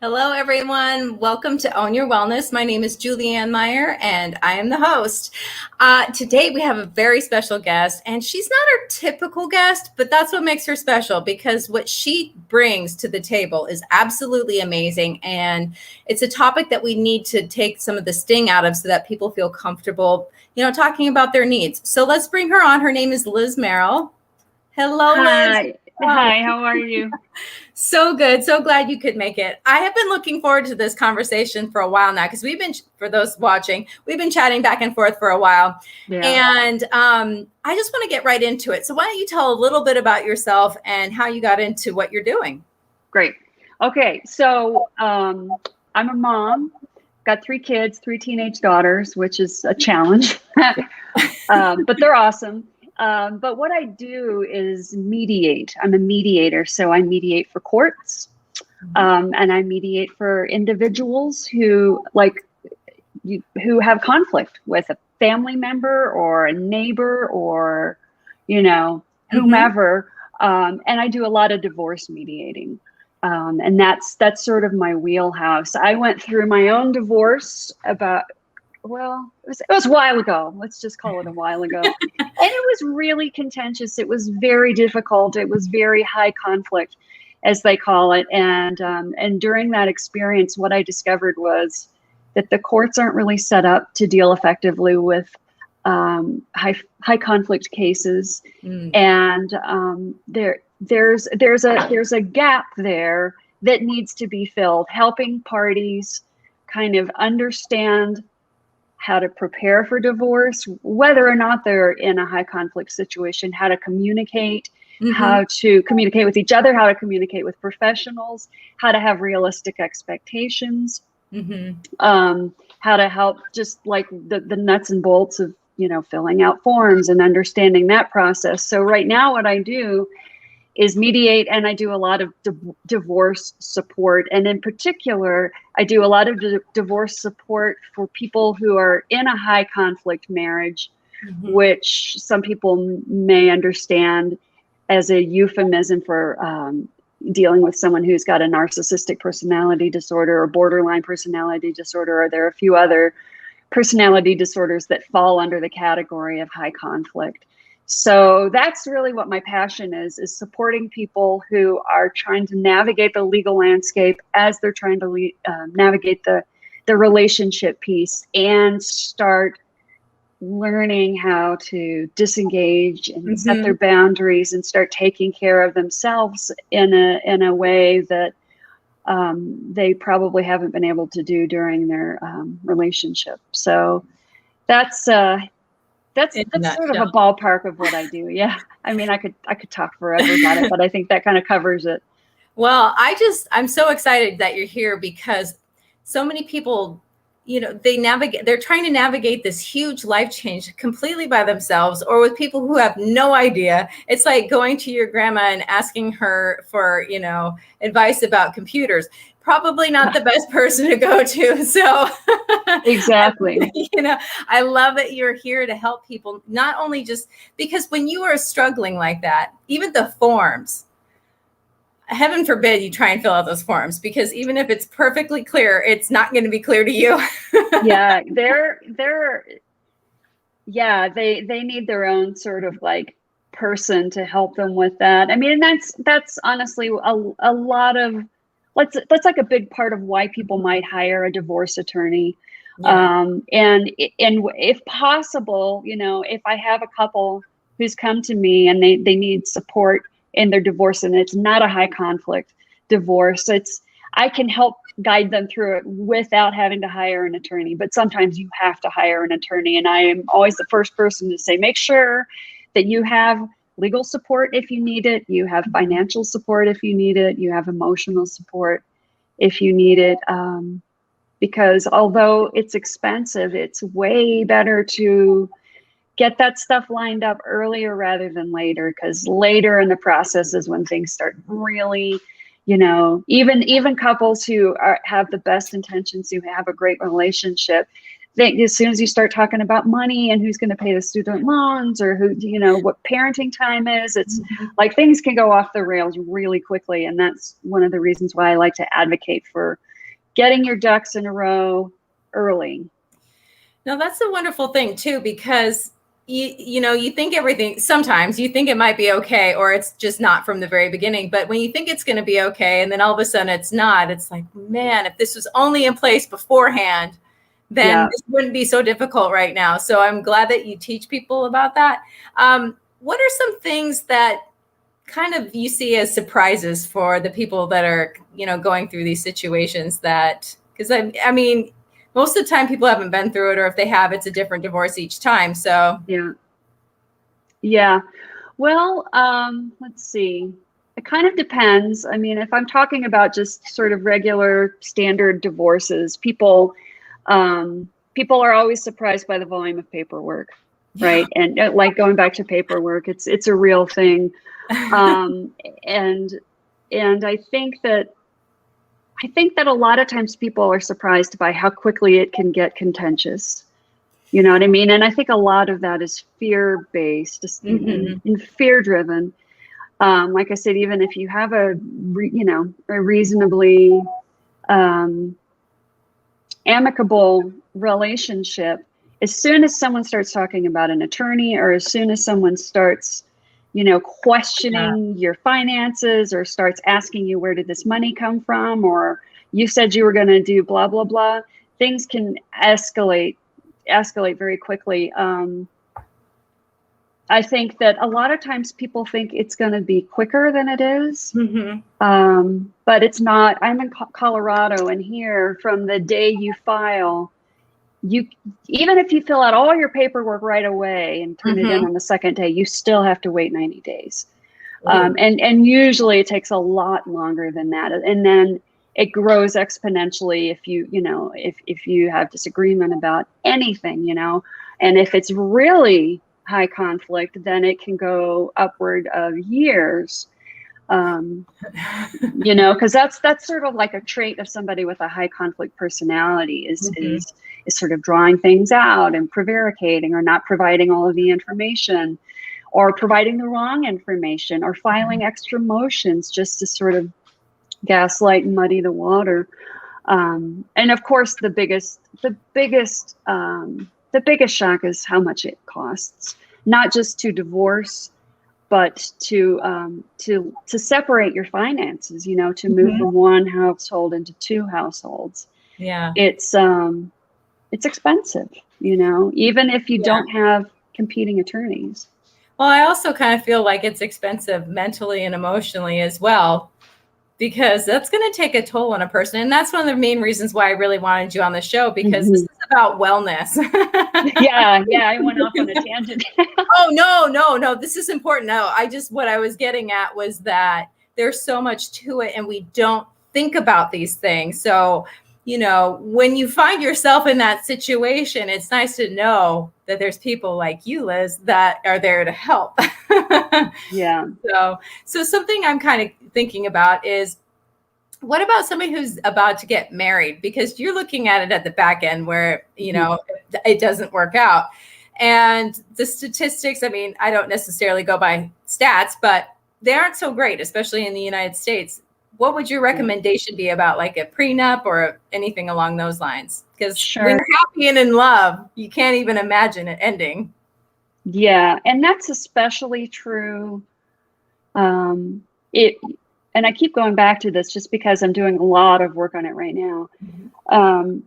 Hello, everyone. Welcome to Own Your Wellness. My name is Julianne Meyer, and I am the host. Today, we have a very special guest, and she's not our typical guest, but that's what makes her special because what she brings to the table is absolutely amazing, and it's a topic that we need to take some of the sting out of so that people feel comfortable, talking about their needs. So let's bring her on. Her name is Liz Merrill. Hello, Liz. Hi, how are you? So good. So glad you could make it. I have been looking forward to this conversation for a while now because for those watching, we've been chatting back and forth for a while. Yeah. And I just want to get right into it. So why don't you tell a little bit about yourself and how you got into what you're doing? Great. Okay. So I'm a mom, got 3 kids, 3 teenage daughters, which is a challenge, but they're awesome. But what I do is mediate. I'm a mediator. So I mediate for courts, and I mediate for individuals who have conflict with a family member or a neighbor or, whomever. And I do a lot of divorce mediating. And that's sort of my wheelhouse. I went through my own divorce it was a while ago. Let's just call it a while ago. And it was really contentious. It was very difficult. It was very high conflict, as they call it. And during that experience, what I discovered was that the courts aren't really set up to deal effectively with high conflict cases. And there's a gap there that needs to be filled, helping parties kind of understand how to prepare for divorce, whether or not they're in a high conflict situation, how to communicate, how to communicate with each other, how to communicate with professionals, how to have realistic expectations, how to help just like the nuts and bolts of, filling out forms and understanding that process. So right now what I do is mediate, and I do a lot of divorce support. And in particular, I do a lot of divorce support for people who are in a high conflict marriage, which some people may understand as a euphemism for dealing with someone who's got a narcissistic personality disorder or borderline personality disorder, or there are a few other personality disorders that fall under the category of high conflict. So that's really what my passion is supporting people who are trying to navigate the legal landscape as they're trying to navigate the relationship piece and start learning how to disengage and set their boundaries and start taking care of themselves in a way that they probably haven't been able to do during their relationship. So that's sort of a ballpark of what I do. Yeah. I mean, I could talk forever about it, but I think that kind of covers it. Well, I'm so excited that you're here because so many people, they're trying to navigate this huge life change completely by themselves or with people who have no idea. It's like going to your grandma and asking her for, advice about computers. Probably not the best person to go to. So exactly. I love that you're here to help people, not only just because when you are struggling like that, even the forms, heaven forbid you try and fill out those forms, because even if it's perfectly clear, it's not going to be clear to you. Yeah, they need their own sort of like person to help them with that. I mean, that's honestly a lot of, that's like a big part of why people might hire a divorce attorney. Yeah. And if possible, if I have a couple who's come to me and they need support in their divorce and it's not a high conflict divorce, I can help guide them through it without having to hire an attorney. But sometimes you have to hire an attorney. And I am always the first person to say, make sure that you have legal support if you need it, you have financial support if you need it, you have emotional support if you need it. Because although it's expensive, it's way better to get that stuff lined up earlier rather than later, because later in the process is when things start really, even couples who have the best intentions, who have a great relationship, as soon as you start talking about money and who's going to pay the student loans or who, what parenting time is, it's like things can go off the rails really quickly. And that's one of the reasons why I like to advocate for getting your ducks in a row early. No, that's a wonderful thing too, because you think everything, sometimes you think it might be okay, or it's just not from the very beginning. But when you think it's going to be okay, and then all of a sudden it's not, it's like, man, if this was only in place beforehand, then this wouldn't be so difficult right now. So I'm glad that you teach people about that. What are some things that kind of you see as surprises for the people that are, going through these situations because I mean, most of the time people haven't been through it, or if they have, it's a different divorce each time. So yeah. Well, let's see. It kind of depends. I mean, if I'm talking about just sort of regular standard divorces, people are always surprised by the volume of paperwork, right? And like going back to paperwork, it's a real thing. And I think that a lot of times people are surprised by how quickly it can get contentious. You know what I mean? And I think a lot of that is fear-based and fear-driven. Like I said, even if you have a reasonably amicable relationship, as soon as someone starts talking about an attorney, or as soon as someone starts questioning your finances, or starts asking you, where did this money come from? Or you said you were going to do blah, blah, blah. Things can escalate very quickly. I think that a lot of times people think it's going to be quicker than it is. But it's not. I'm in Colorado, and here, from the day you file, even if you fill out all your paperwork right away and turn it in on the second day, you still have to wait 90 days. And usually it takes a lot longer than that. And then it grows exponentially if you have disagreement about anything, and if it's really high conflict, then it can go upward of years. Because that's sort of like a trait of somebody with a high conflict personality is sort of drawing things out and prevaricating, or not providing all of the information, or providing the wrong information, or filing extra motions just to sort of gaslight and muddy the water. And of course, the biggest shock is how much it costs, not just to divorce, but to separate your finances, to move from one household into two households. Yeah. It's expensive, even if you don't have competing attorneys. Well, I also kind of feel like it's expensive mentally and emotionally as well, because that's going to take a toll on a person. And that's one of the main reasons why I really wanted you on the show, because this is about wellness. Yeah, I went off on a tangent. Oh, no, this is important. No, what I was getting at was that there's so much to it, and we don't think about these things. So, when you find yourself in that situation, it's nice to know that there's people like you, Liz, that are there to help. Yeah. So something I'm kind of thinking about is, what about somebody who's about to get married? Because you're looking at it at the back end where, it doesn't work out. And the statistics, I mean, I don't necessarily go by stats, but they aren't so great, especially in the United States. What would your recommendation be about like a prenup or anything along those lines? Because when you're happy and in love, you can't even imagine it ending. Yeah, and that's especially true. And I keep going back to this just because I'm doing a lot of work on it right now.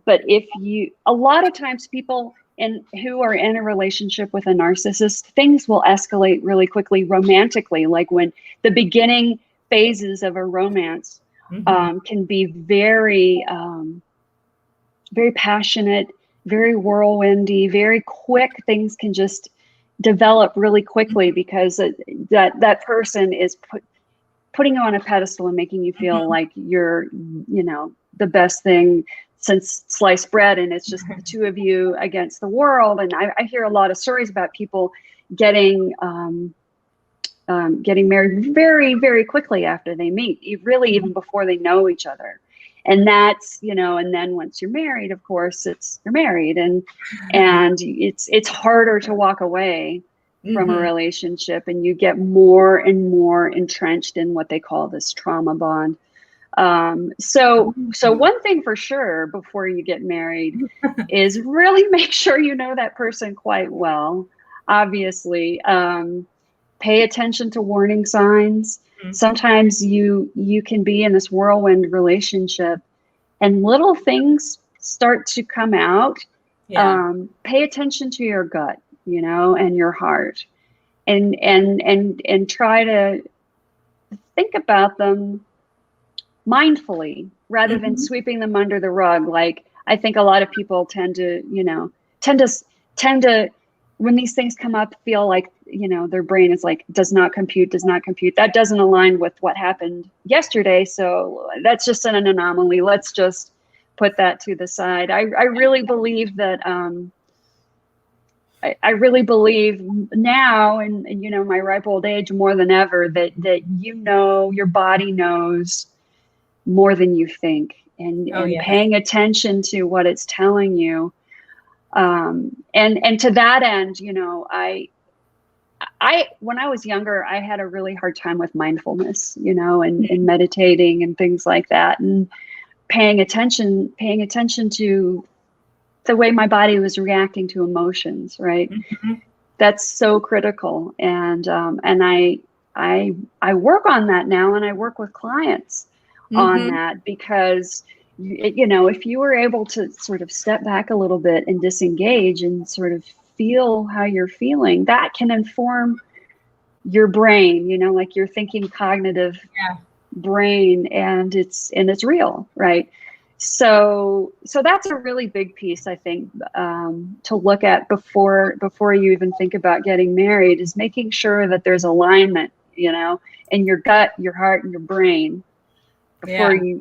But a lot of times people who are in a relationship with a narcissist, things will escalate really quickly romantically. Like when the beginning phases of a romance can be very, very passionate, very whirlwindy, very quick. Things can just develop really quickly because that person is putting you on a pedestal and making you feel like you're, the best thing since sliced bread, and it's just the two of you against the world. And I hear a lot of stories about people getting married very, very quickly after they meet, really even before they know each other. And that's, and then once you're married, of course, you're married, and it's harder to walk away from a relationship, and you get more and more entrenched in what they call this trauma bond. So one thing for sure before you get married is really make sure you know that person quite well. Obviously, pay attention to warning signs. Sometimes you can be in this whirlwind relationship and little things start to come out. Pay attention to your gut, and your heart, and try to think about them mindfully rather than sweeping them under the rug. Like, I think a lot of people tend to when these things come up, feel like, their brain is like, does not compute. That doesn't align with what happened yesterday. So that's just an anomaly. Let's just put that to the side. I really believe that, I really believe now in my ripe old age more than ever that your body knows more than you think, and paying attention to what it's telling you. And to that end, I when I was younger, I had a really hard time with mindfulness, and meditating and things like that, and paying attention to the way my body was reacting to emotions, right? That's so critical. And I work on that now, and I work with clients on that, because if you were able to sort of step back a little bit and disengage and sort of feel how you're feeling, that can inform your brain, like your thinking cognitive brain, and it's real, right? So that's a really big piece, I think, to look at before you even think about getting married, is making sure that there's alignment, in your gut, your heart, and your brain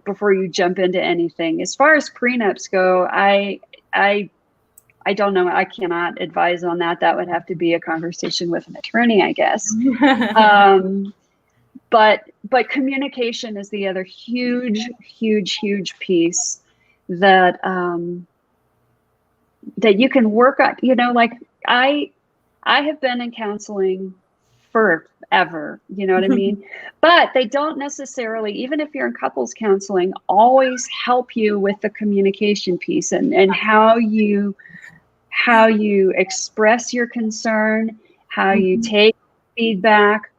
before you jump into anything. As far as prenups go, I don't know. I cannot advise on that. That would have to be a conversation with an attorney, I guess. But communication is the other huge piece that that you can work on. Like I have been in counseling forever, you know what I mean? But they don't necessarily, even if you're in couples counseling, always help you with the communication piece and how you express your concern, how you take feedback,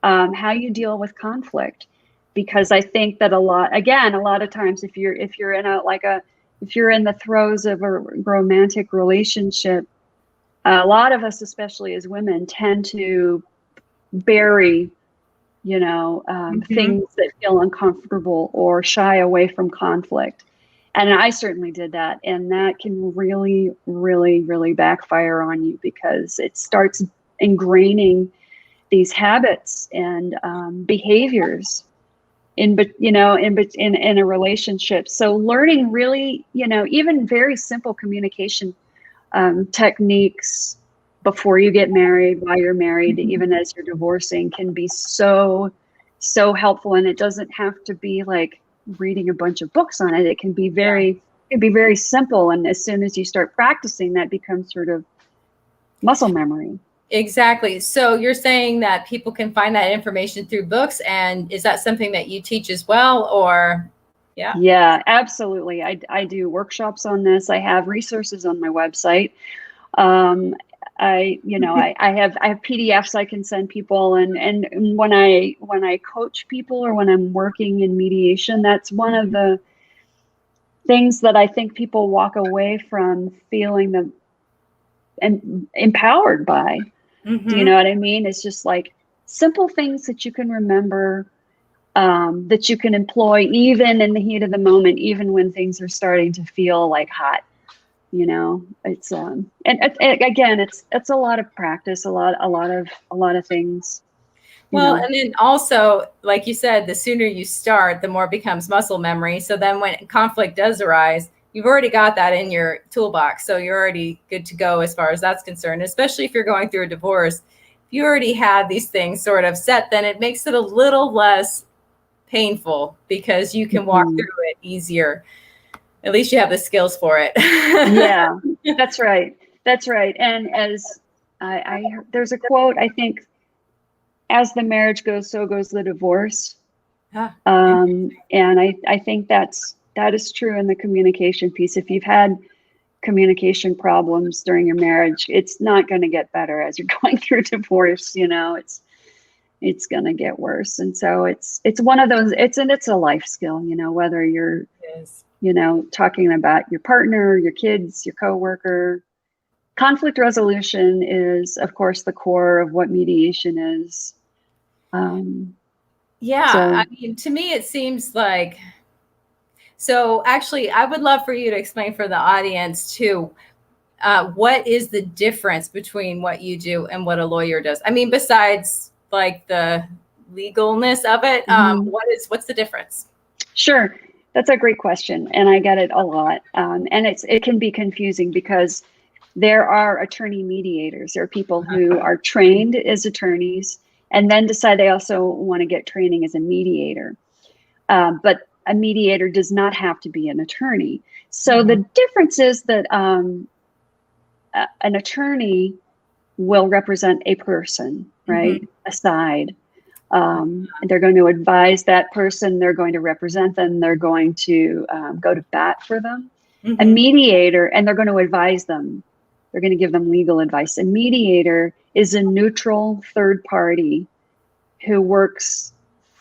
how you deal with conflict. Because I think that a lot of times, if you're in the throes of a romantic relationship, a lot of us, especially as women, tend to bury, things that feel uncomfortable or shy away from conflict. And I certainly did that. And that can really, really, really backfire on you, because it starts ingraining these habits and behaviors in a relationship. So learning really, even very simple communication techniques before you get married, while you're married, even as you're divorcing, can be so helpful. And it doesn't have to be like reading a bunch of books on it. It can be very simple. And as soon as you start practicing, that becomes sort of muscle memory. Exactly. So you're saying that people can find that information through books, and is that something that you teach as well, or? Yeah, absolutely. I do workshops on this. I have resources on my website. I have PDFs I can send people, and when I coach people, or when I'm working in mediation, that's one of the things that I think people walk away from feeling empowered by. Do you know what I mean? It's just like simple things that you can remember, that you can employ even in the heat of the moment, even when things are starting to feel like hot. It's and again, it's a lot of practice, a lot of things. Well, and then also, like you said, the sooner you start, the more it becomes muscle memory. So then when conflict does arise, you've already got that in your toolbox. So you're already good to go as far as that's concerned, especially if you're going through a divorce. If you already have these things sort of set, then it makes it a little less painful, because you can walk through it easier. At least you have the skills for it. Yeah, that's right. And as I there's a quote, I think, as the marriage goes, so goes the divorce. Ah, And I think that is true in the communication piece. If you've had communication problems during your marriage, it's not going to get better as you're going through divorce. It's going to get worse. And so it's one of those, it's a life skill, whether you're, yes. talking about your partner, your kids, your coworker. Conflict resolution is, of course, the core of what mediation is. Yeah, I mean, to me, it seems like, so actually, I would love for you to explain for the audience too, what is the difference between what you do and what a lawyer does? I mean, besides like the legalness of it, what's the difference? Sure. That's a great question. And I get it a lot. And it can be confusing because there are attorney mediators. There are people who are trained as attorneys and then decide they also want to get training as a mediator. But a mediator does not have to be an attorney. So the difference is that an attorney will represent a person, right? A side. They're going to advise that person. They're going to represent them. They're going to go to bat for them. A mediator, and they're going to advise them. They're going to give them legal advice. A mediator is a neutral third party who works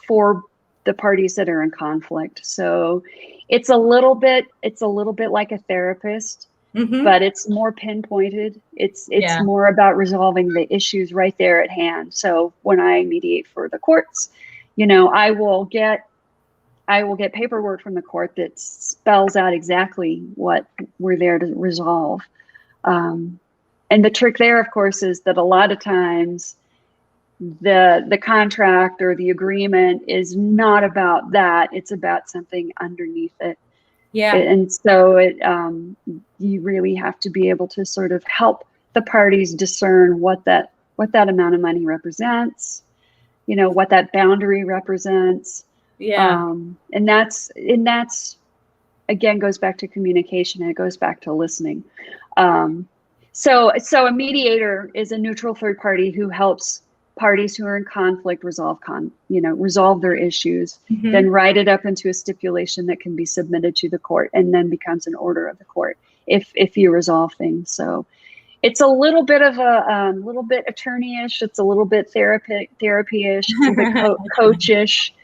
for the parties that are in conflict. So it's a little bit like a therapist, but it's more pinpointed. It's more about resolving the issues right there at hand. So when I mediate for the courts, I will get paperwork from the court that spells out exactly what we're there to resolve. And the trick there, of course, is that a lot of times the contract or the agreement is not about that. It's about something underneath it. Yeah. And so you really have to be able to sort of help the parties discern what that amount of money represents, what that boundary represents. Yeah. And that's again goes back to communication, and it goes back to listening. So a mediator is a neutral third party who helps parties who are in conflict resolve their issues, then write it up into a stipulation that can be submitted to the court and then becomes an order of the court if you resolve things. So it's a little bit of a little bit attorney-ish. It's a little bit therapy-ish. It's a bit coach-ish.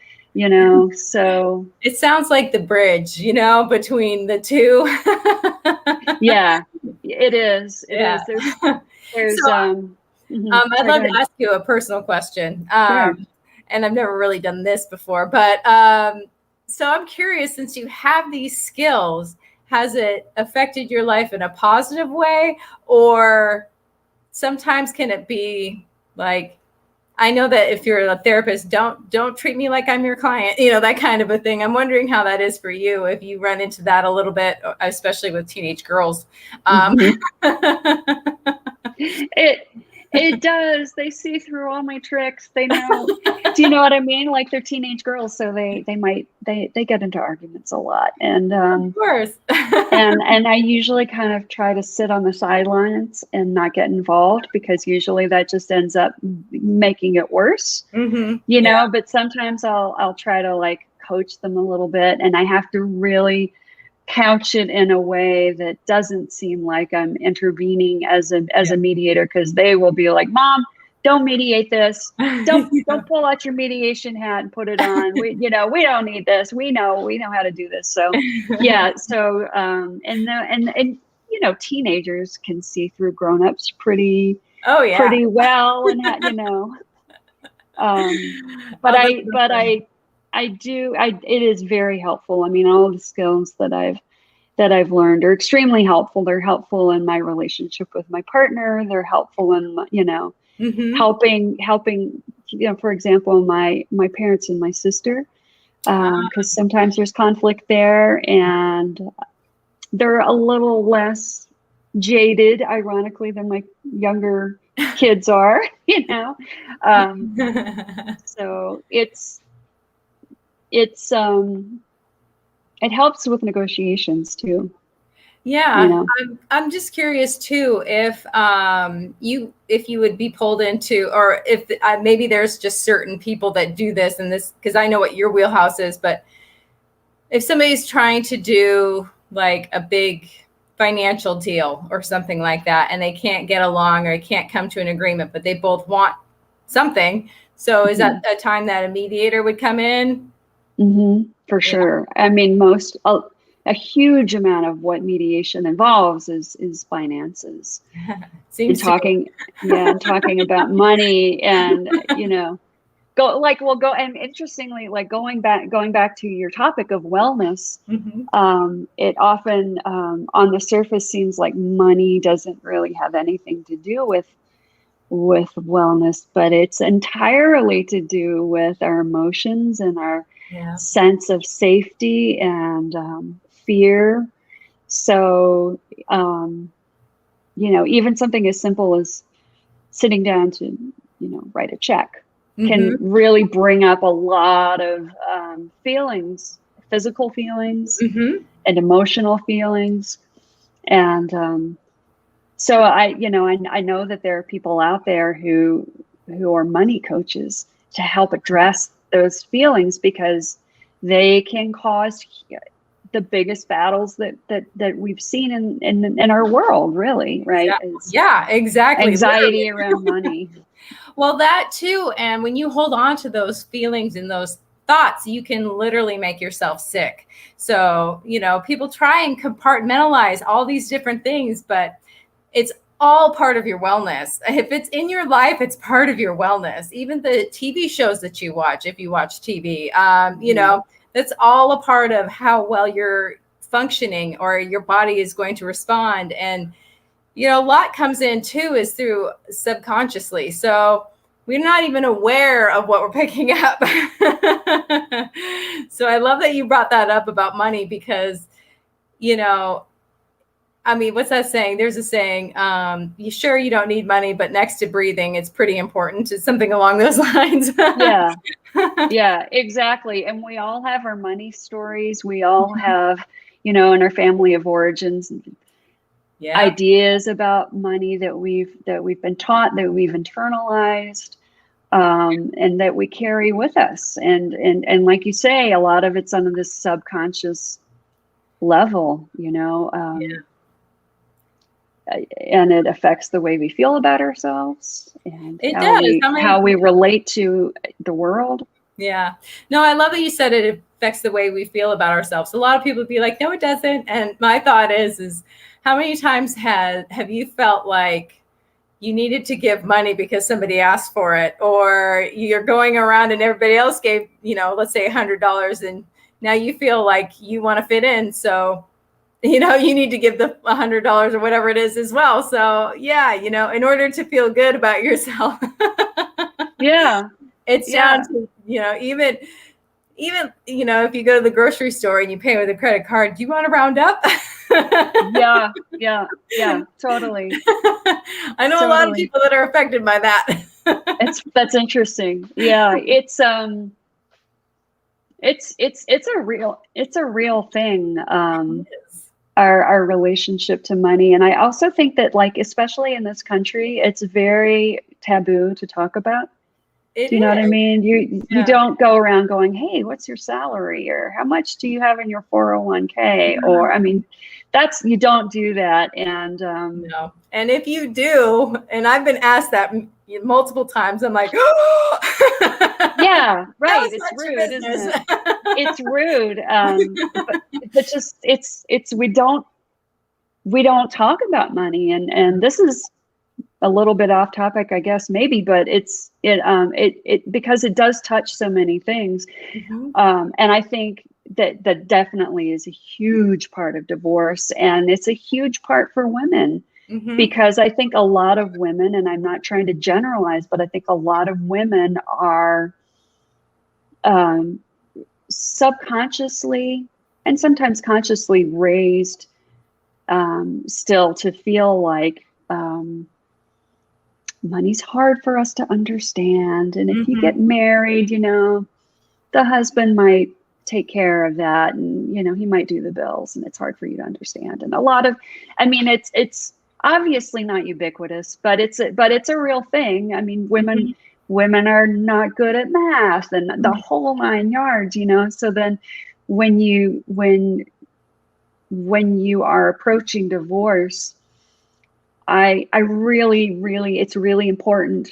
So it sounds like the bridge, between the two. Yeah, it is. It is. There's so, I'd love to ask you a personal question. Sure. And I've never really done this before, but so I'm curious, since you have these skills, has it affected your life in a positive way? Or sometimes can it be like, I know that if you're a therapist, don't treat me like I'm your client, that kind of a thing. I'm wondering how that is for you, if you run into that a little bit, especially with teenage girls. It does. They see through all my tricks. They know. Do you know what I mean? Like, they're teenage girls, so they get into arguments a lot, and of course. and I usually kind of try to sit on the sidelines and not get involved, because usually that just ends up making it worse. But sometimes I'll try to like coach them a little bit, and I have to really couch it in a way that doesn't seem like I'm intervening as a mediator, because they will be like, "Mom, don't mediate this. Don't pull out your mediation hat and put it on. We don't need this. We know how to do this." So yeah. So and teenagers can see through grown-ups pretty well, and it is very helpful. I mean, all of the skills that I've learned are extremely helpful. They're helpful in my relationship with my partner. They're helpful in helping, for example, my parents and my sister, because sometimes there's conflict there, and they're a little less jaded, ironically, than my younger kids are, so it helps with negotiations too. Yeah, you know. I'm just curious too if you would be pulled into, or if maybe there's just certain people that do this, and this, because I know what your wheelhouse is, but if somebody's trying to do like a big financial deal or something like that, and they can't get along or they can't come to an agreement, but they both want something. So is that a time that a mediator would come in? For Yeah. sure. I mean, a huge amount of what mediation involves is finances and Seems to be. talking about money and, go and interestingly, like going back to your topic of wellness, Mhm. it often on the surface seems like money doesn't really have anything to do with wellness, but it's entirely to do with our emotions and our Yeah. sense of safety and fear. So, even something as simple as sitting down to, write a check can Mhm. really bring up a lot of feelings, physical feelings Mhm. and emotional feelings. And so I know that there are people out there who are money coaches to help address those feelings, because they can cause the biggest battles that we've seen in our world, really, right? Exactly. Is Yeah, exactly. anxiety around money. Well, that too. And when you hold on to those feelings and those thoughts, you can literally make yourself sick. So, people try and compartmentalize all these different things, but it's all part of your wellness. If it's in your life, it's part of your wellness. Even the TV shows that you watch, if you watch TV, that's all a part of how well you're functioning or your body is going to respond. And a lot comes in too is through subconsciously. So we're not even aware of what we're picking up. So I love that you brought that up about money, because, I mean, what's that saying? There's a saying, you sure you don't need money, but next to breathing, it's pretty important. It's something along those lines. Yeah, yeah, exactly. And we all have our money stories. We all have, in our family of origins, Yeah. ideas about money that we've been taught, that we've internalized, and that we carry with us. And like you say, a lot of it's on this subconscious level, Yeah. and it affects the way we feel about ourselves and It how does. we How how many? we relate to the world. Yeah. No, I love that you said it affects the way we feel about ourselves. A lot of people be like, no, it doesn't. And my thought is how many times have you felt like you needed to give money because somebody asked for it, or you're going around and everybody else gave, let's say $100, and now you feel like you want to fit in. So, you need to give the $100 or whatever it is as well. So yeah, in order to feel good about yourself, Yeah, it's down yeah, to, even, if you go to the grocery store and you pay with a credit card, do you want to round up? yeah, yeah, yeah, totally, I know a lot of totally. people that are affected by that. That's interesting. Yeah, it's a real thing. Our relationship to money. And I also think that, like, especially in this country, it's very taboo to talk about. It Do you know what I is. mean? You Yeah. don't go around going, "Hey, what's your salary?" or "How much do you have in your 401k?" Or, I mean, you don't do that. And No. And if you do, and I've been asked that multiple times, I'm like, yeah, tell right. us It's about your rude, isn't business. it? It's rude. But just it's we don't talk about money, and this is a little bit off topic, I guess, maybe, but it because it does touch so many things. Mhm. And I think that definitely is a huge part of divorce, and it's a huge part for women, Mhm. because I think a lot of women, and I'm not trying to generalize, but I think a lot of women are um, subconsciously and sometimes consciously raised still to feel like money's hard for us to understand. And if you Mhm. get married, the husband might take care of that, and he might do the bills, and it's hard for you to understand. And a lot of, it's obviously not ubiquitous, but it's a real thing. I mean, women are not good at math and the whole 9 yards, so then when you are approaching divorce, I really, it's really important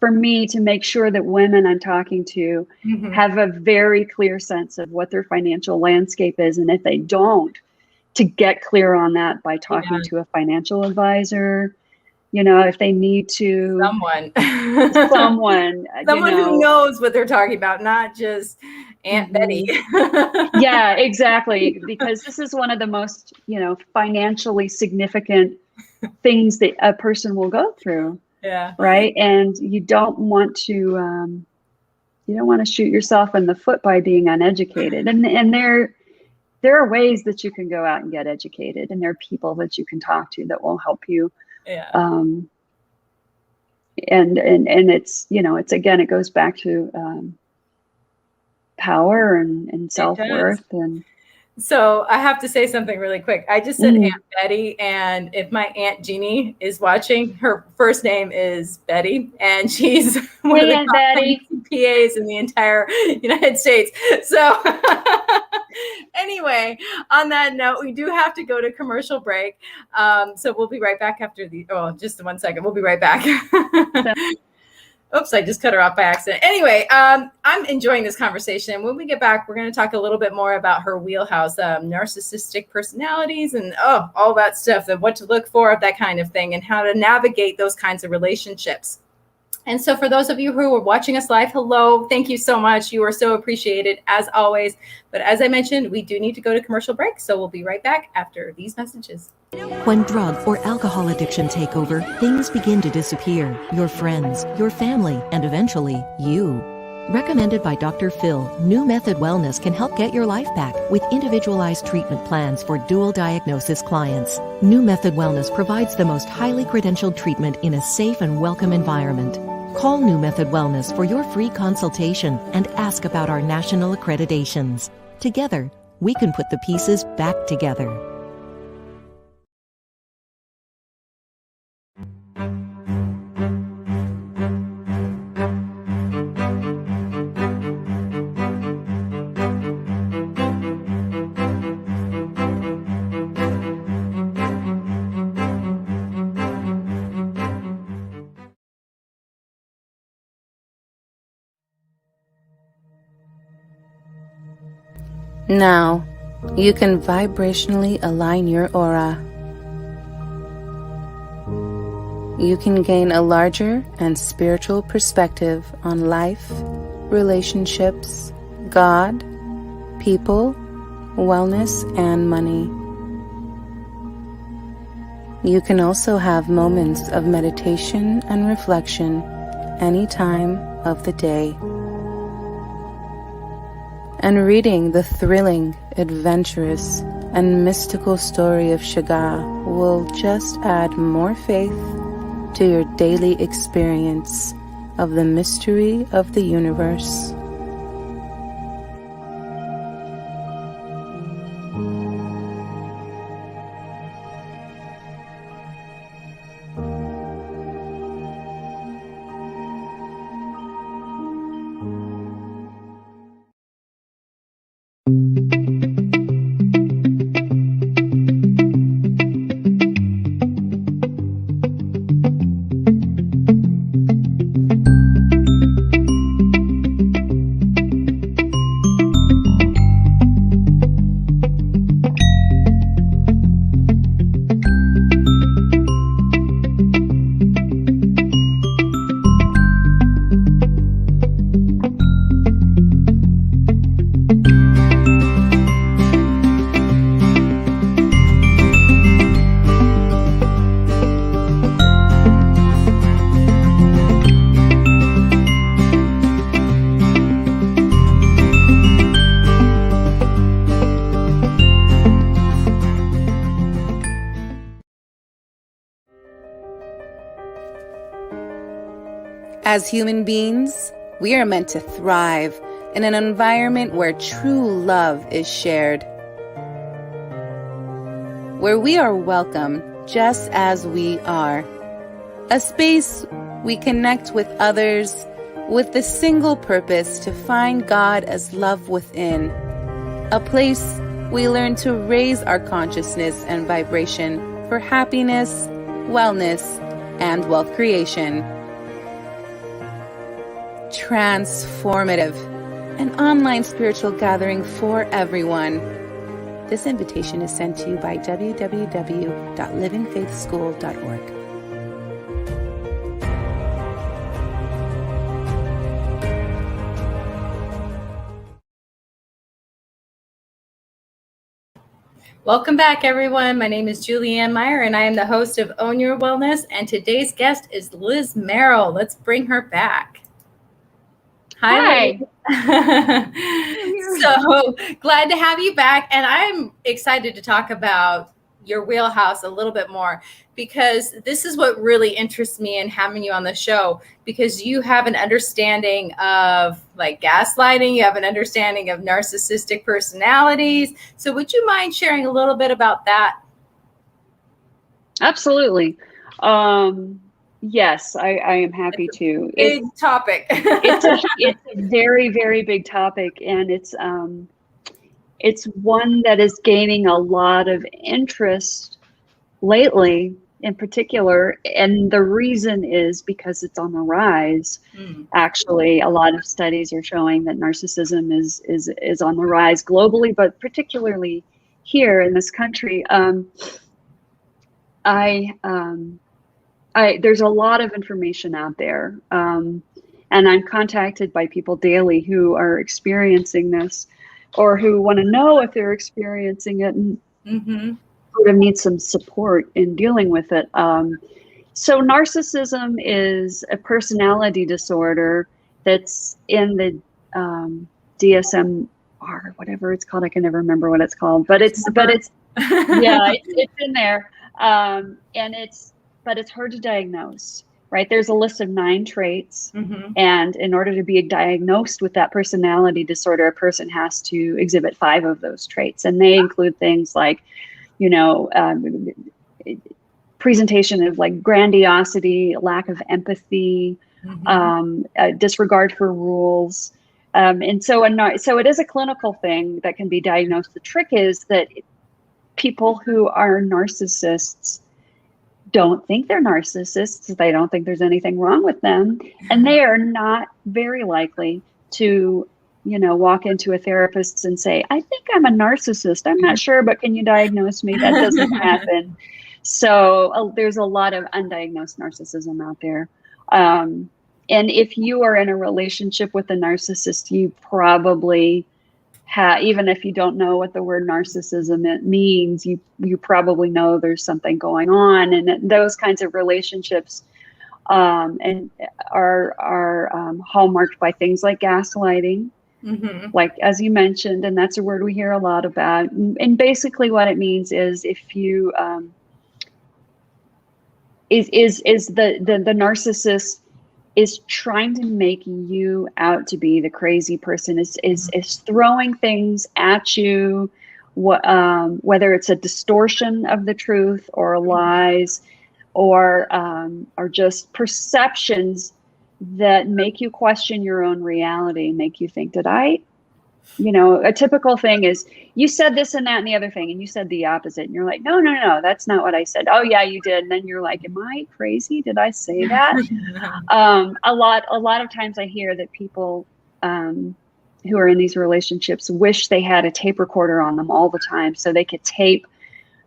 for me to make sure that women I'm talking to have a very clear sense of what their financial landscape is. And if they don't, to get clear on that by talking to a financial advisor, if they need to. Someone who knows what they're talking about, not just Aunt Betty. Yeah, exactly. Because this is one of the most, financially significant things that a person will go through. Yeah. Right. And you don't want to shoot yourself in the foot by being uneducated. And there are ways that you can go out and get educated, and there are people that you can talk to that will help you. Yeah. And it's, it's, again, it goes back to power and self-worth. And so I have to say something really quick. I just said Aunt Betty, and if my Aunt Jeannie is watching, her first name is Betty, and she's one of the top PAs in the entire United States. So anyway, on that note, we do have to go to commercial break. So we'll be right back after just 1 second. We'll be right back. Oops, I just cut her off by accident. Anyway, I'm enjoying this conversation. When we get back, we're going to talk a little bit more about her wheelhouse, narcissistic personalities, and all that stuff, and what to look for, that kind of thing, and how to navigate those kinds of relationships. And so for those of you who are watching us live, hello, thank you so much. You are so appreciated, as always. But as I mentioned, we do need to go to commercial break, so we'll be right back after these messages. When drug or alcohol addiction take over, things begin to disappear. Your friends, your family, and eventually, you. Recommended by Dr. Phil, New Method Wellness can help get your life back with individualized treatment plans for dual diagnosis clients. New Method Wellness provides the most highly credentialed treatment in a safe and welcome environment. Call New Method Wellness for your free consultation and ask about our national accreditations. Together, we can put the pieces back together. Now, you can vibrationally align your aura. You can gain a larger and spiritual perspective on life, relationships, God, people, wellness, and money. You can also have moments of meditation and reflection any time of the day. And reading the thrilling, adventurous, and mystical story of Shiga will just add more faith to your daily experience of the mystery of the universe. As human beings, we are meant to thrive in an environment where true love is shared, where we are welcome just as we are, a space we connect with others with the single purpose to find God as love within, a place we learn to raise our consciousness and vibration for happiness, wellness, and wealth creation. Transformative, an online spiritual gathering for everyone. This invitation is sent to you by www.livingfaithschool.org. Welcome back, everyone. My name is Julianne Meyer, and I am the host of Own Your Wellness. And today's guest is Liz Merrill. Let's bring her back. Hi. So glad to have you back. And I'm excited to talk about your wheelhouse a little bit more, because this is what really interests me in having you on the show, because you have an understanding of like gaslighting, you have an understanding of narcissistic personalities. So would you mind sharing a little bit about that? Absolutely. Yes, I am happy to. Big topic. It's a very, very big topic, and it's one that is gaining a lot of interest lately in particular. And the reason is because it's on the rise. Actually, a lot of studies are showing that narcissism is on the rise globally, but particularly here in this country. There's a lot of information out there, and I'm contacted by people daily who are experiencing this, or who want to know if they're experiencing it and sort of need some support in dealing with it. So narcissism is a personality disorder that's in the DSM or whatever it's called. I can never remember what it's called, but it's yeah, it's in there, and it's hard to diagnose. Right? There's a list of 9 traits, and in order to be diagnosed with that personality disorder, a person has to exhibit 5 of those traits, and they include things like, presentation of like grandiosity, lack of empathy, disregard for rules, and so it is a clinical thing that can be diagnosed. The trick is that people who are narcissists don't think they're narcissists. They don't think there's anything wrong with them. And they are not very likely to, walk into a therapist and say, I think I'm a narcissist. I'm not sure, but can you diagnose me? That doesn't happen. So there's a lot of undiagnosed narcissism out there. And if you are in a relationship with a narcissist, you probably even if you don't know what the word narcissism means, you probably know there's something going on, and those kinds of relationships and are hallmarked by things like gaslighting, like as you mentioned, and that's a word we hear a lot about. And basically, what it means is if you is the narcissist is trying to make you out to be the crazy person, is throwing things at you, whether it's a distortion of the truth or lies, or just perceptions that make you question your own reality, make you think, a typical thing is you said this and that and the other thing, and you said the opposite, and you're like, no, that's not what I said. Oh yeah, you did. And then you're like, am I crazy? Did I say that? A lot of times I hear that people who are in these relationships wish they had a tape recorder on them all the time so they could tape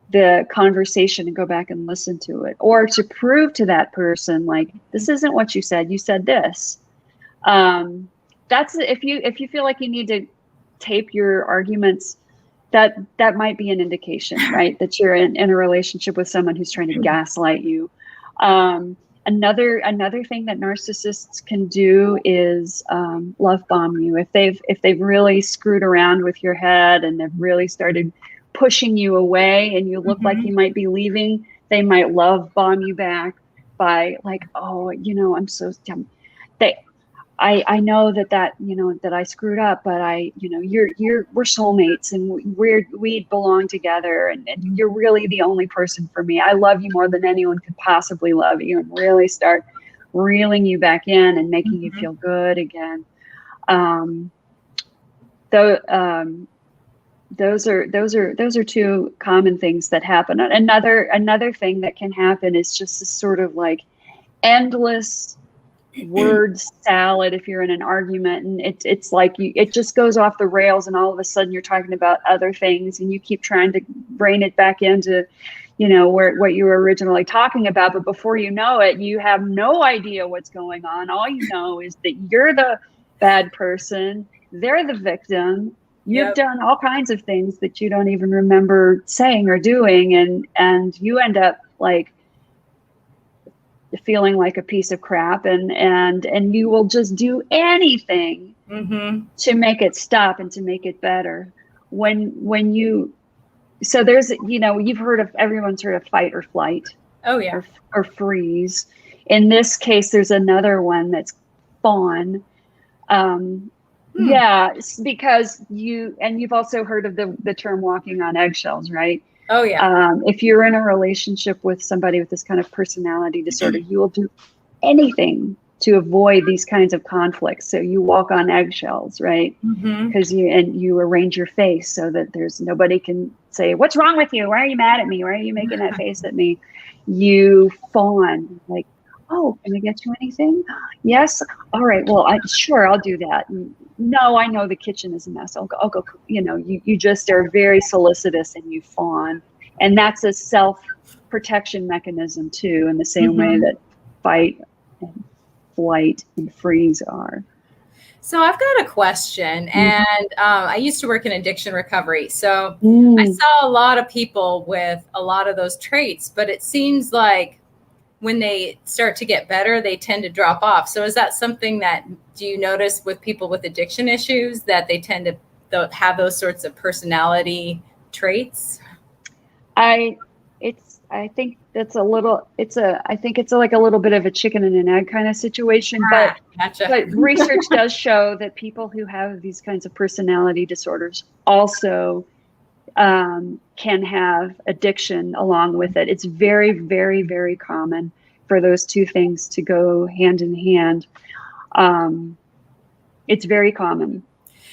the conversation and go back and listen to it, or to prove to that person, like, this isn't what you said this. That's if you feel like you need to tape your arguments, that might be an indication, right, that you're in a relationship with someone who's trying to gaslight you. Another thing that narcissists can do is love bomb you. If they've really screwed around with your head and they've really started pushing you away and you look like you might be leaving, they might love bomb you back by like, oh, I'm so dumb. I know that that I screwed up, but we're soulmates, and we belong together, and you're really the only person for me. I love you more than anyone could possibly love you, and really start reeling you back in and making you feel good again. Those are two common things that happen. Another thing that can happen is just this sort of like endless word salad if you're in an argument, and it's like it just goes off the rails, and all of a sudden you're talking about other things, and you keep trying to rein it back into what you were originally talking about, but before you know it, you have no idea what's going on. All you know is that you're the bad person, they're the victim. You've done all kinds of things that you don't even remember saying or doing, and you end up like feeling like a piece of crap, and you will just do anything to make it stop and to make it better. So there's, you've heard of, everyone's heard of fight or flight. Oh yeah. Or freeze. In this case, there's another one that's fawn. Yeah, because you've also heard of the term walking on eggshells, right? Oh yeah. If you're in a relationship with somebody with this kind of personality disorder, you will do anything to avoid these kinds of conflicts. So you walk on eggshells, right? Because you arrange your face so that there's nobody can say, "What's wrong with you? Why are you mad at me? Why are you making that face at me?" You fawn, like, "Oh, can I get you anything? Yes. All right. Well, I'll do that. No, I know the kitchen is a mess. I'll go. You just are very solicitous, and you fawn, and that's a self-protection mechanism too, in the same way that fight and flight and freeze are. So I've got a question, and I used to work in addiction recovery. So I saw a lot of people with a lot of those traits, but it seems like when they start to get better, they tend to drop off. So is that something do you notice with people with addiction issues, that they tend to have those sorts of personality traits? I think it's like a little bit of a chicken and an egg kind of situation, but research does show that people who have these kinds of personality disorders also can have addiction along with it. It's very, very, very common for those two things to go hand in hand. It's very common,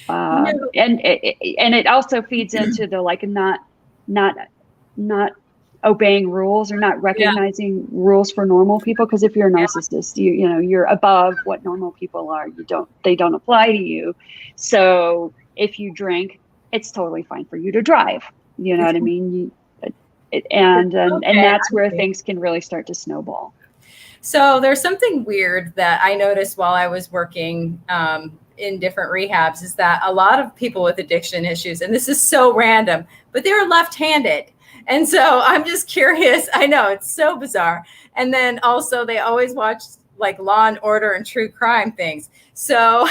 and it also feeds into the like not obeying rules or not recognizing rules for normal people. Because if you're a narcissist, you're above what normal people are. They don't apply to you. So if you drink, it's totally fine for you to drive. You know what I mean? And that's where things can really start to snowball. So there's something weird that I noticed while I was working in different rehabs, is that a lot of people with addiction issues, and this is so random, but they're left-handed. And so I'm just curious. I know it's so bizarre. And then also they always watch like Law and Order and true crime things. So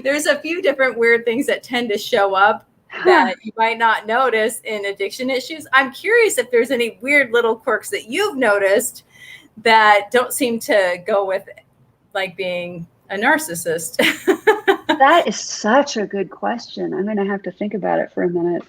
there's a few different weird things that tend to show up that you might not notice in addiction issues. I'm curious if there's any weird little quirks that you've noticed that don't seem to go with like being a narcissist. That is such a good question. I'm going to have to think about it for a minute.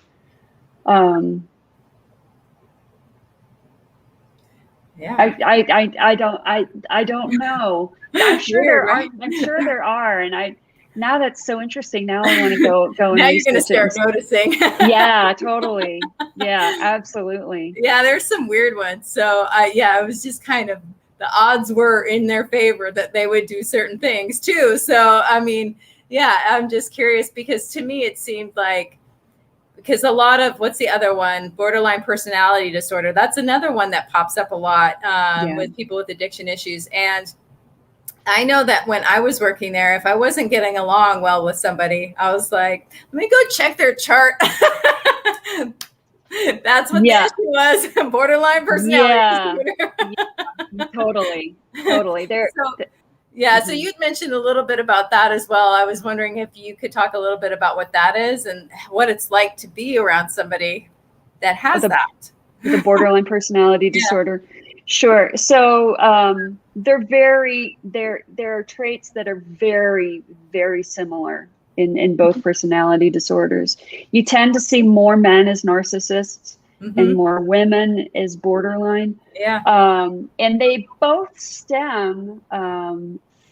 Yeah. I don't know. I'm sure there are. And now that's so interesting. Now I want to go. Now you're going to start noticing. Yeah, totally. Yeah, absolutely. Yeah, there's some weird ones. So it was just kind of, the odds were in their favor that they would do certain things too. So, I mean, yeah, I'm just curious because to me, it seemed like, because a lot of, what's the other one? Borderline personality disorder. That's another one that pops up a lot with people with addiction issues. And I know that when I was working there, if I wasn't getting along well with somebody, I was like, let me go check their chart. That's what the issue was. Borderline personality disorder. Yeah, totally. So you'd mentioned a little bit about that as well. I was wondering if you could talk a little bit about what that is and what it's like to be around somebody that has that. The borderline personality disorder. Sure. So there are traits that are very, very similar in both personality disorders. You tend to see more men as narcissists and more women as borderline. Yeah. And they both stem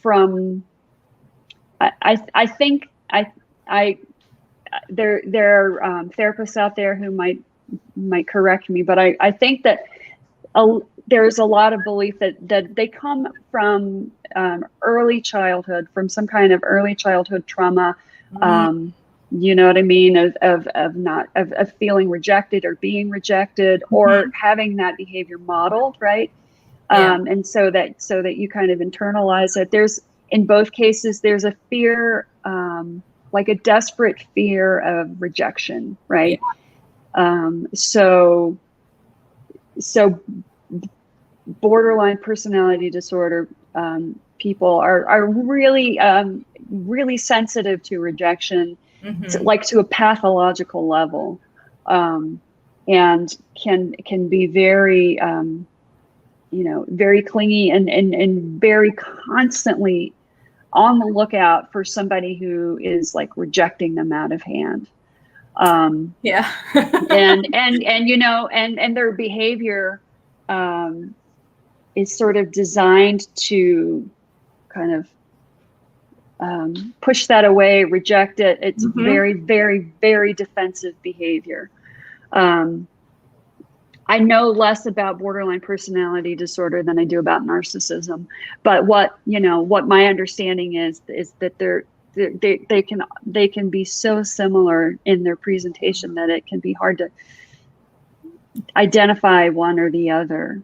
from, I think there are therapists out there who might correct me, but I think that there's a lot of belief that they come from early childhood, from some kind of early childhood trauma. You know what I mean? Of feeling rejected or being rejected or having that behavior modeled, right? And so that you kind of internalize it. In both cases, there's a fear, like a desperate fear of rejection, right? So borderline personality disorder people are really really sensitive to rejection, like to a pathological level, and can be very very clingy and very constantly on the lookout for somebody who is like rejecting them out of hand. And their behavior is sort of designed to kind of push that away, reject it. It's very, very, very defensive behavior. I know less about borderline personality disorder than I do about narcissism, but what my understanding is that they can be so similar in their presentation that it can be hard to identify one or the other.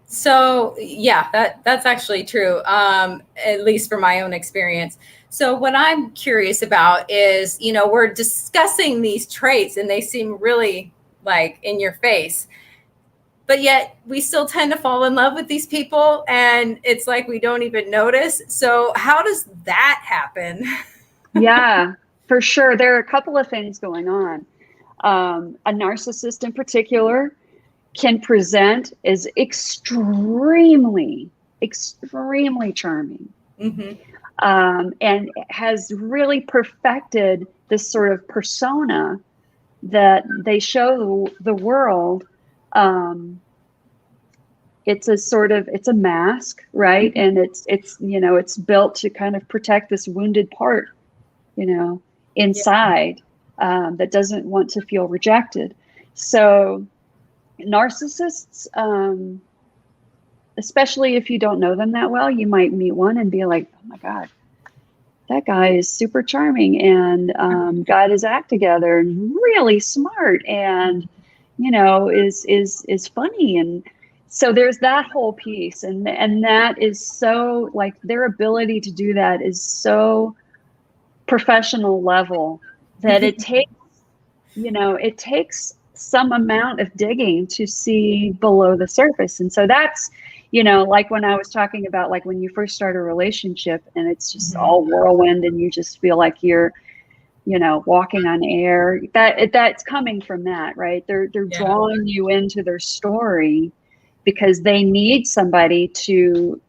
So yeah, that's actually true, at least from my own experience. So what I'm curious about is, we're discussing these traits and they seem really like in your face, but yet we still tend to fall in love with these people and it's like we don't even notice. So how does that happen? Yeah, for sure. There are a couple of things going on. A narcissist in particular can present as extremely, extremely charming, and has really perfected this sort of persona that they show the world. It's a mask, right? And it's built to kind of protect this wounded part, inside, that doesn't want to feel rejected. So narcissists, especially if you don't know them that well, you might meet one and be like, oh my God, that guy is super charming and got his act together and really smart and, is funny. And so there's that whole piece. And that is so, like, their ability to do that is so professional level that it takes some amount of digging to see below the surface. And so that's, like when I was talking about, like when you first start a relationship and it's just all whirlwind and you just feel like you're, walking on air, that's coming from that, right? They're drawing you into their story because they need somebody to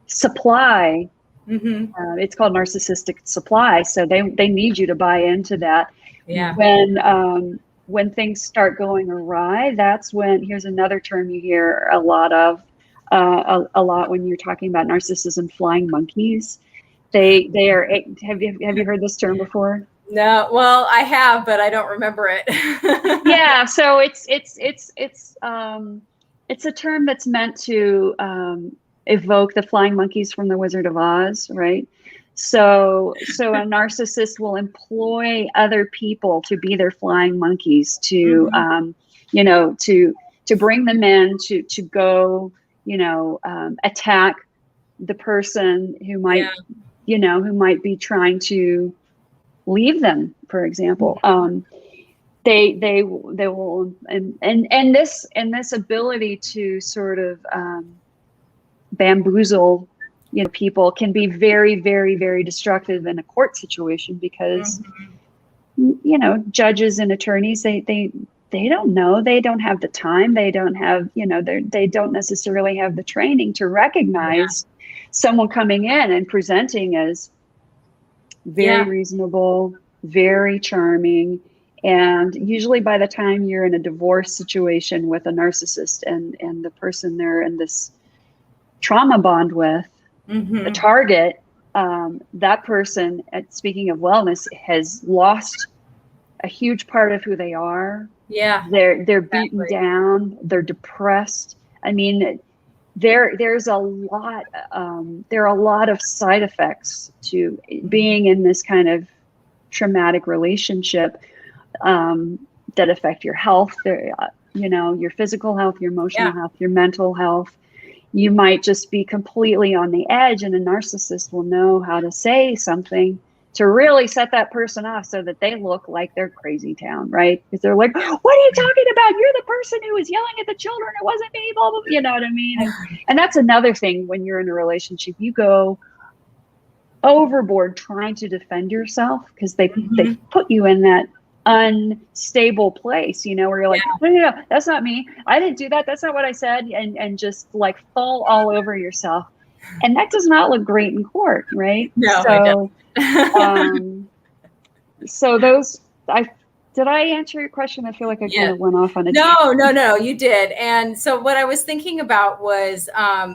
supply. It's called narcissistic supply. So they need you to buy into that. Yeah. When things start going awry, that's when, here's another term you hear a lot of, a lot when you're talking about narcissism, flying monkeys. They are, have you heard this term before? No, well, I have, but I don't remember it. Yeah. So it's a term that's meant to evoke the flying monkeys from the Wizard of Oz, right? So a narcissist will employ other people to be their flying monkeys, to to bring them in, to go, attack the person who might, who might be trying to leave them, for example. They will, and this ability to sort of bamboozle people can be very, very, very destructive in a court situation because judges and attorneys, they they don't know, they don't have the time, they don't have, they don't necessarily have the training to recognize someone coming in and presenting as very reasonable, very charming. And usually by the time you're in a divorce situation with a narcissist and the person they're in this trauma bond with, the target, that person, speaking of wellness, has lost a huge part of who they are. Yeah. They're beaten down, they're depressed. I mean, there's a lot, there are a lot of side effects to being in this kind of traumatic relationship that affect your health, your physical health, your emotional health, your mental health. You might just be completely on the edge, and a narcissist will know how to say something to really set that person off so that they look like they're crazy town, right? Because they're like, what are you talking about? You're the person who was yelling at the children. It wasn't me, blah, blah, blah. You know what I mean? And that's another thing when you're in a relationship, you go overboard trying to defend yourself because they put you in that unstable place, where you're like, no, that's not me. I didn't do that. That's not what I said. And just like fall all over yourself. And that does not look great in court, right? No, so, so those, did I answer your question? I feel like I kind of went off on a No, you did. And so what I was thinking about was,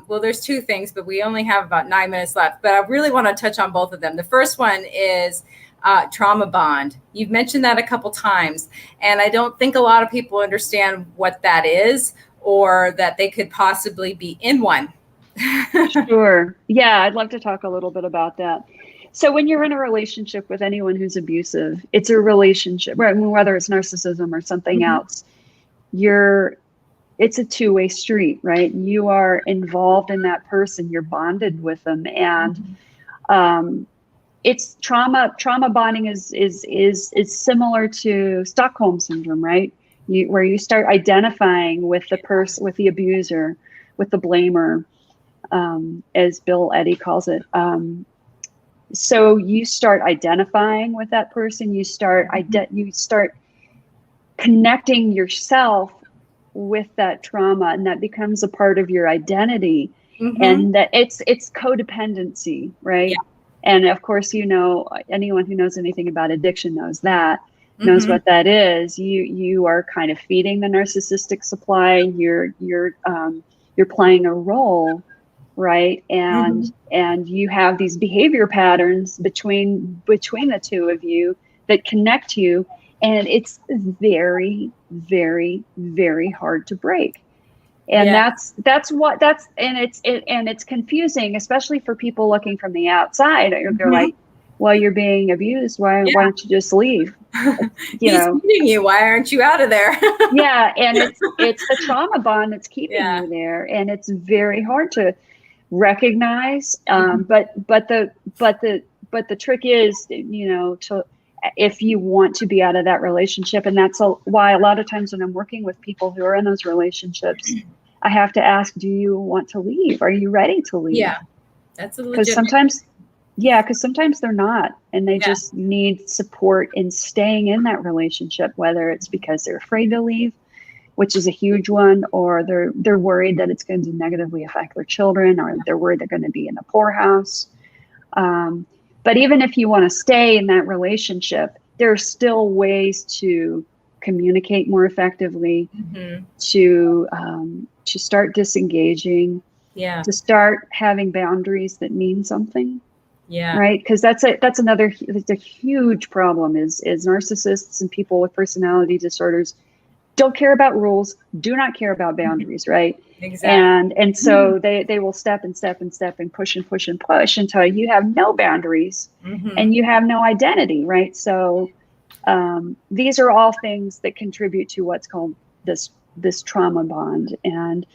there's two things, but we only have about 9 minutes left, but I really want to touch on both of them. The first one is trauma bond. You've mentioned that a couple times, and I don't think a lot of people understand what that is or that they could possibly be in one. Sure. Yeah, I'd love to talk a little bit about that. So when you're in a relationship with anyone who's abusive, it's a relationship, right? Whether it's narcissism or something else, it's a two-way street, right? You are involved in that person, you're bonded with them. And it's trauma bonding is similar to Stockholm syndrome, right? Where you start identifying with the person, with the abuser, with the blamer, as Bill Eddy calls it. So you start identifying with that person. You start connecting yourself with that trauma, and that becomes a part of your identity. And that it's codependency, right? Yeah. And of course, anyone who knows anything about addiction knows what that is. You are kind of feeding the narcissistic supply. You're playing a role, right? And you have these behavior patterns between the two of you that connect you, and it's very, very, very hard to break. And it's confusing, especially for people looking from the outside. They're like, well, you're being abused. Why don't you just leave? He's feeding you. Why aren't you out of there? And it's the trauma bond that's keeping you there, and it's very hard to recognize. But the trick is, if you want to be out of that relationship, and that's why a lot of times when I'm working with people who are in those relationships, I have to ask, do you want to leave? Are you ready to leave? Yeah, that's a because sometimes they're not, and they just need support in staying in that relationship, whether it's because they're afraid to leave, which is a huge one, or they're worried that it's going to negatively affect their children, or they're worried they're going to be in a poorhouse. But even if you want to stay in that relationship, there are still ways to communicate more effectively, to start disengaging, to start having boundaries that mean something. Right. Because that's a huge problem is narcissists and people with personality disorders don't care about rules, do not care about boundaries. Right. Exactly. And so they will step and push and push and push until you have no boundaries and you have no identity. Right. So these are all things that contribute to what's called this trauma bond. And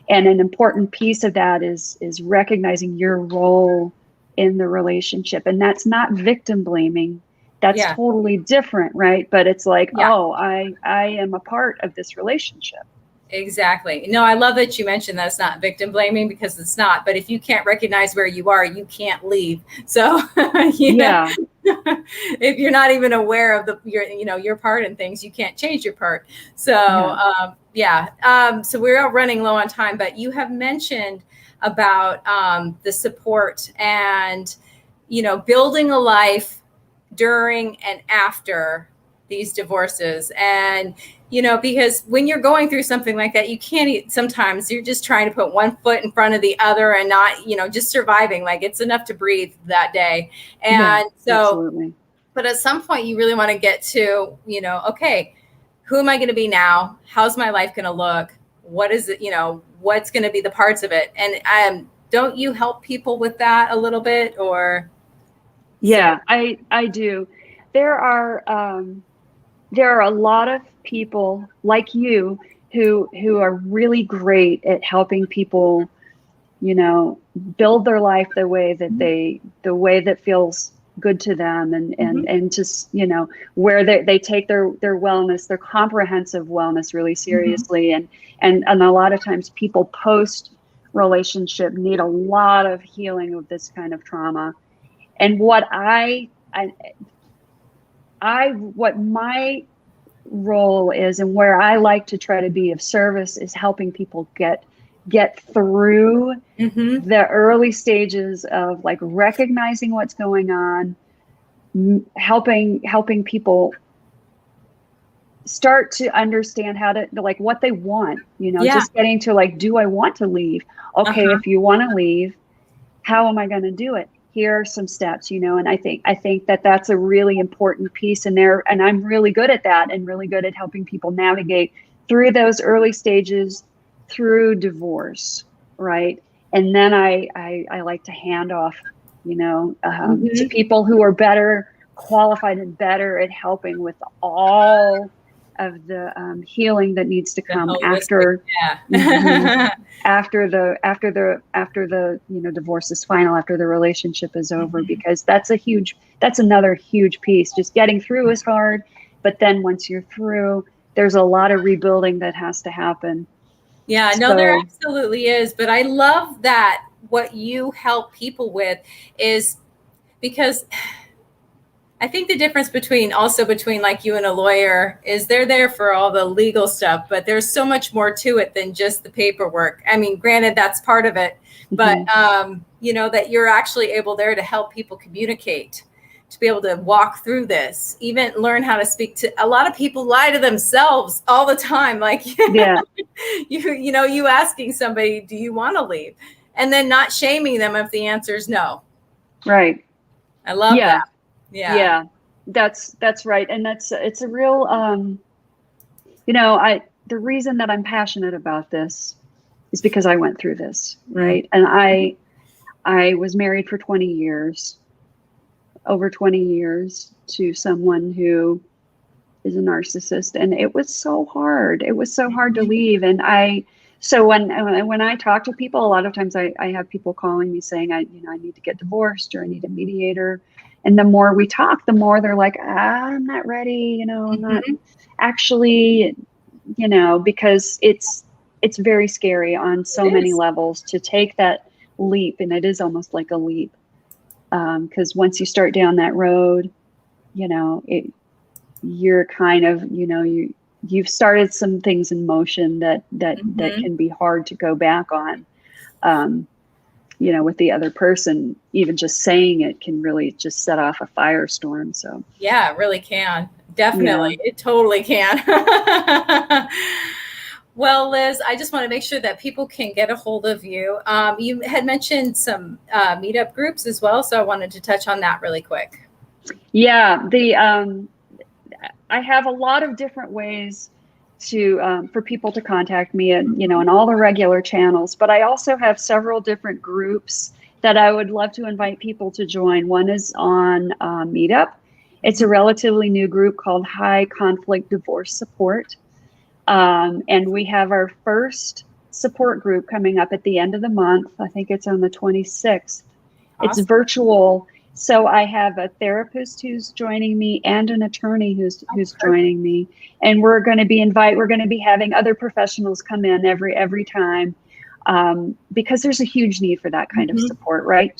an important piece of that is recognizing your role in the relationship. And that's not victim blaming. That's totally different, right? But it's like, I am a part of this relationship. Exactly. No, I love that you mentioned that's not victim blaming, because it's not. But if you can't recognize where you are, you can't leave. So, If you're not even aware of your part in things, you can't change your part. So so we're all running low on time, but you have mentioned about the support and, building a life during and after these divorces. And, because when you're going through something like that, you can't, sometimes you're just trying to put one foot in front of the other and not, just surviving. Like, it's enough to breathe that day. And absolutely. But at some point you really want to get to, okay, who am I going to be now? How's my life going to look? What is it, what's going to be the parts of it? And don't you help people with that a little bit, or? Yeah, I do. There are a lot of people like you who are really great at helping people, build their life the way that feels good to them, and just, where they take their wellness, their comprehensive wellness really seriously. And a lot of times people post relationship need a lot of healing of this kind of trauma. And what what my role is, and where I like to try to be of service, is helping people get through the early stages of like recognizing what's going on, helping people start to understand how to, like, what they want, just getting to like, do I want to leave? Okay, if you want to leave, how am I going to do it? Here are some steps, and I think that that's a really important piece in there. And I'm really good at that, and really good at helping people navigate through those early stages, through divorce, right? And then I like to hand off, to people who are better qualified and better at helping with all of the healing that needs to come after after the divorce is final, after the relationship is over, because that's another huge piece. Just getting through is hard, but then once you're through, there's a lot of rebuilding that has to happen. Yeah, no, there absolutely is. But I love that what you help people with is, because I think the difference between like you and a lawyer is they're there for all the legal stuff, but there's so much more to it than just the paperwork. I mean, granted, that's part of it, but that you're actually able there to help people communicate, to be able to walk through this, even learn how to speak to. A lot of people lie to themselves all the time. Like, you asking somebody, do you want to leave? And then not shaming them if the answer is no. Right. I love that. Yeah, that's right. And it's a real, the reason that I'm passionate about this is because I went through this, right? And I was married for over 20 years to someone who is a narcissist. And it was so hard. It was so hard to leave. And so when I talk to people, a lot of times I have people calling me saying, I need to get divorced, or I need a mediator. And the more we talk, the more they're like, I'm not ready, I'm not actually, because it's very scary on so many levels to take that leap. And it is almost like a leap. Because once you start down that road, you're kind of, you've started some things in motion that can be hard to go back on. With the other person, even just saying it can really just set off a firestorm. So yeah, it really can. Definitely. It totally can. Well, Liz, I just want to make sure that people can get a hold of you. You had mentioned some meetup groups as well, so I wanted to touch on that really quick. Yeah, I have a lot of different ways for people to contact me, and in all the regular channels, but I also have several different groups that I would love to invite people to join. One is on Meetup. It's a relatively new group called High Conflict Divorce Support. And we have our first support group coming up at the end of the month. I think it's on the 26th. Awesome. It's virtual. So I have a therapist who's joining me and an attorney who's joining me. And we're going to be having other professionals come in every time. because there's a huge need for that kind of support, right?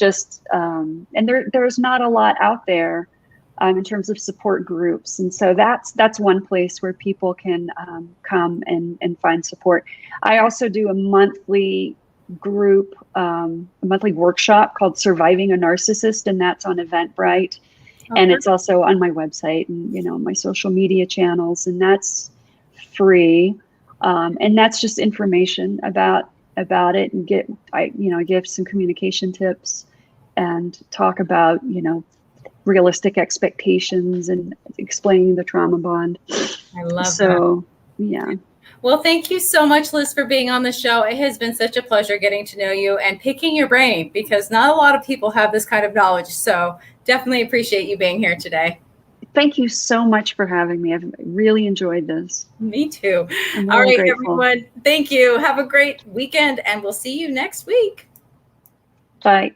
And there's not a lot out there in terms of support groups. And so that's one place where people can come and find support. I also do a monthly group, a monthly workshop called Surviving a Narcissist, and that's on Eventbrite. And it's also on my website and, my social media channels, and that's free. And that's just information about it, and give some communication tips and talk about, realistic expectations and explaining the trauma bond. I love that. So, yeah. Well, thank you so much, Liz, for being on the show. It has been such a pleasure getting to know you and picking your brain, because not a lot of people have this kind of knowledge. So definitely appreciate you being here today. Thank you so much for having me. I've really enjoyed this. Me too. I'm All right, grateful. everyone. Thank you. Have a great weekend, and we'll see you next week. Bye.